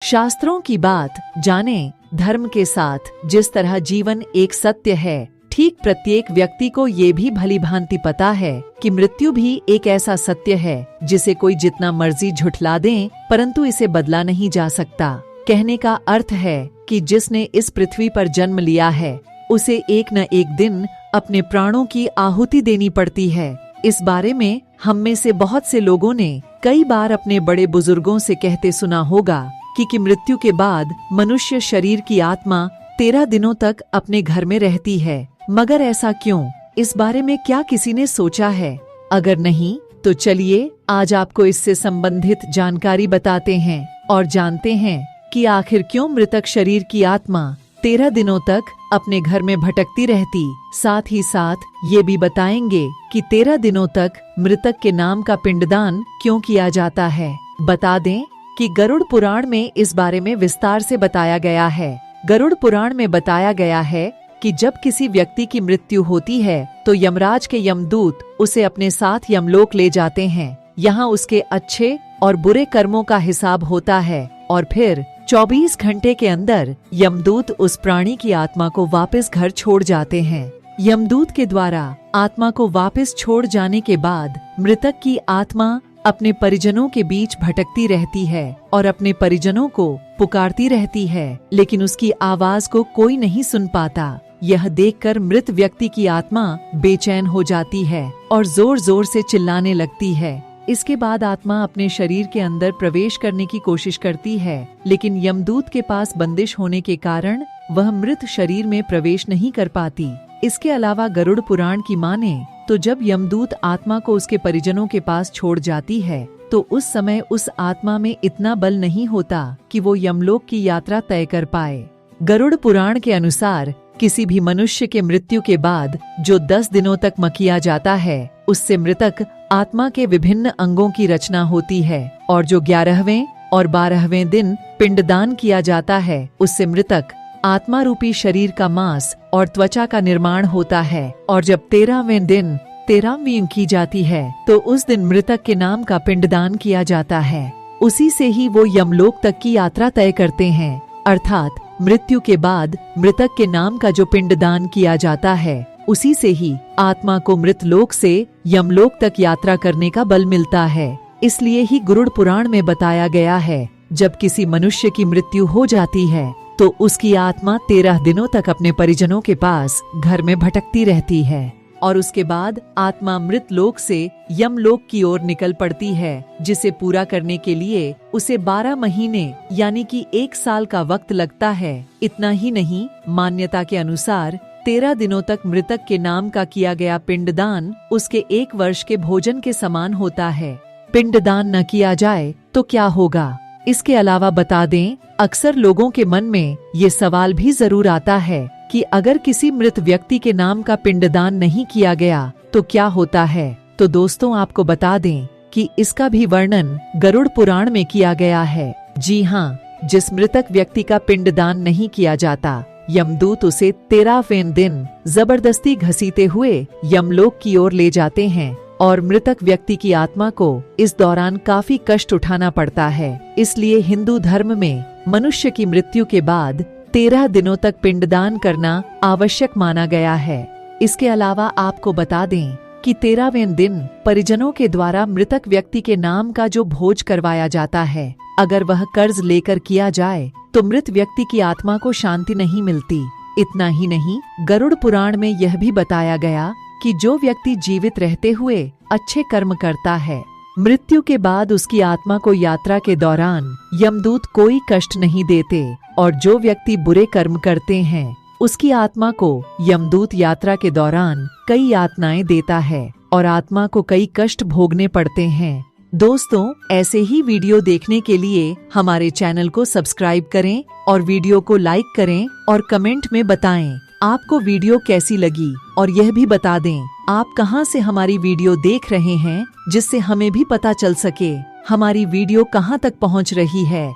शास्त्रों की बात जाने। धर्म के साथ जिस तरह जीवन एक सत्य है, ठीक प्रत्येक व्यक्ति को ये भी भली भांति पता है कि मृत्यु भी एक ऐसा सत्य है जिसे कोई जितना मर्जी झुठला दे, परंतु इसे बदला नहीं जा सकता। कहने का अर्थ है कि जिसने इस पृथ्वी पर जन्म लिया है उसे एक न एक दिन अपने प्राणों की आहुति देनी पड़ती है। इस बारे में हम में से बहुत से लोगों ने कई बार अपने बड़े बुजुर्गों से कहते सुना होगा कि मृत्यु के बाद मनुष्य शरीर की आत्मा 13 दिनों तक अपने घर में रहती है। मगर ऐसा क्यों? इस बारे में क्या किसी ने सोचा है? अगर नहीं तो चलिए आज आपको इससे संबंधित जानकारी बताते हैं और जानते हैं कि आखिर क्यों मृतक शरीर की आत्मा 13 दिनों तक अपने घर में भटकती रहती। साथ ही साथ ये भी बताएंगे कि 13 दिनों तक मृतक के नाम का पिंडदान क्यों किया जाता है। बता दें कि गरुड़ पुराण में इस बारे में विस्तार से बताया गया है। गरुड़ पुराण में बताया गया है कि जब किसी व्यक्ति की मृत्यु होती है तो यमराज के यमदूत उसे अपने साथ यमलोक ले जाते हैं। यहाँ उसके अच्छे और बुरे कर्मों का हिसाब होता है और फिर 24 घंटे के अंदर यमदूत उस प्राणी की आत्मा को वापस घर छोड़ जाते हैं। यमदूत के द्वारा आत्मा को वापस छोड़ जाने के बाद मृतक की आत्मा अपने परिजनों के बीच भटकती रहती है और अपने परिजनों को पुकारती रहती है, लेकिन उसकी आवाज को कोई नहीं सुन पाता। यह देखकर मृत व्यक्ति की आत्मा बेचैन हो जाती है और जोर जोर से चिल्लाने लगती है। इसके बाद आत्मा अपने शरीर के अंदर प्रवेश करने की कोशिश करती है, लेकिन यमदूत के पास बंदिश होने के कारण वह मृत शरीर में प्रवेश नहीं कर पाती। इसके अलावा गरुड़ पुराण की माने तो जब यमदूत आत्मा को उसके परिजनों के पास छोड़ जाती है तो उस समय उस आत्मा में इतना बल नहीं होता कि वो यमलोक की यात्रा तय कर पाए। गरुड़ पुराण के अनुसार किसी भी मनुष्य के मृत्यु के बाद जो 10 दिनों तक मकिया जाता है उससे मृतक आत्मा के विभिन्न अंगों की रचना होती है और जो 11वें और 12वें दिन पिंडदान किया जाता है उससे मृतक आत्मा रूपी शरीर का मांस और त्वचा का निर्माण होता है और जब 13वें दिन 13वीं की जाती है तो उस दिन मृतक के नाम का पिंडदान किया जाता है। उसी से ही वो यमलोक तक की यात्रा तय करते हैं। अर्थात मृत्यु के बाद मृतक के नाम का जो पिंडदान किया जाता है उसी से ही आत्मा को मृत लोक से यमलोक तक यात्रा करने का बल मिलता है। इसलिए ही गरुड़ पुराण में बताया गया है जब किसी मनुष्य की मृत्यु हो जाती है तो उसकी आत्मा 13 दिनों तक अपने परिजनों के पास घर में भटकती रहती है और उसके बाद आत्मा मृत लोक से यमलोक की ओर निकल पड़ती है, जिसे पूरा करने के लिए उसे 12 महीने यानी कि 1 साल का वक्त लगता है। इतना ही नहीं, मान्यता के अनुसार 13 दिनों तक मृतक के नाम का किया गया पिंडदान उसके 1 वर्ष के भोजन के समान होता है। पिंडदान न किया जाए तो क्या होगा? इसके अलावा बता दें, अक्सर लोगों के मन में ये सवाल भी जरूर आता है कि अगर किसी मृत व्यक्ति के नाम का पिंडदान नहीं किया गया तो क्या होता है। तो दोस्तों आपको बता दें कि इसका भी वर्णन गरुड़ पुराण में किया गया है। जी हाँ, जिस मृतक व्यक्ति का पिंडदान नहीं किया जाता यमदूत उसे 13वें दिन जबरदस्ती घसीटे हुए यमलोक की ओर ले जाते हैं और मृतक व्यक्ति की आत्मा को इस दौरान काफी कष्ट उठाना पड़ता है। इसलिए हिंदू धर्म में मनुष्य की मृत्यु के बाद 13 दिनों तक पिंडदान करना आवश्यक माना गया है। इसके अलावा आपको बता दें कि 13वें दिन परिजनों के द्वारा मृतक व्यक्ति के नाम का जो भोज करवाया जाता है, अगर वह कर्ज लेकर किया जाए तो मृत व्यक्ति की आत्मा को शांति नहीं मिलती। इतना ही नहीं, गरुड़ पुराण में यह भी बताया गया कि जो व्यक्ति जीवित रहते हुए अच्छे कर्म करता है, मृत्यु के बाद उसकी आत्मा को यात्रा के दौरान यमदूत कोई कष्ट नहीं देते और जो व्यक्ति बुरे कर्म करते हैं उसकी आत्मा को यमदूत यात्रा के दौरान कई यातनाएं देता है और आत्मा को कई कष्ट भोगने पड़ते हैं। दोस्तों, ऐसे ही वीडियो देखने के लिए हमारे चैनल को सब्सक्राइब करें और वीडियो को लाइक करें और कमेंट में बताएं आपको वीडियो कैसी लगी और यह भी बता दें आप कहां से हमारी वीडियो देख रहे हैं, जिससे हमें भी पता चल सके हमारी वीडियो कहां तक पहुंच रही है।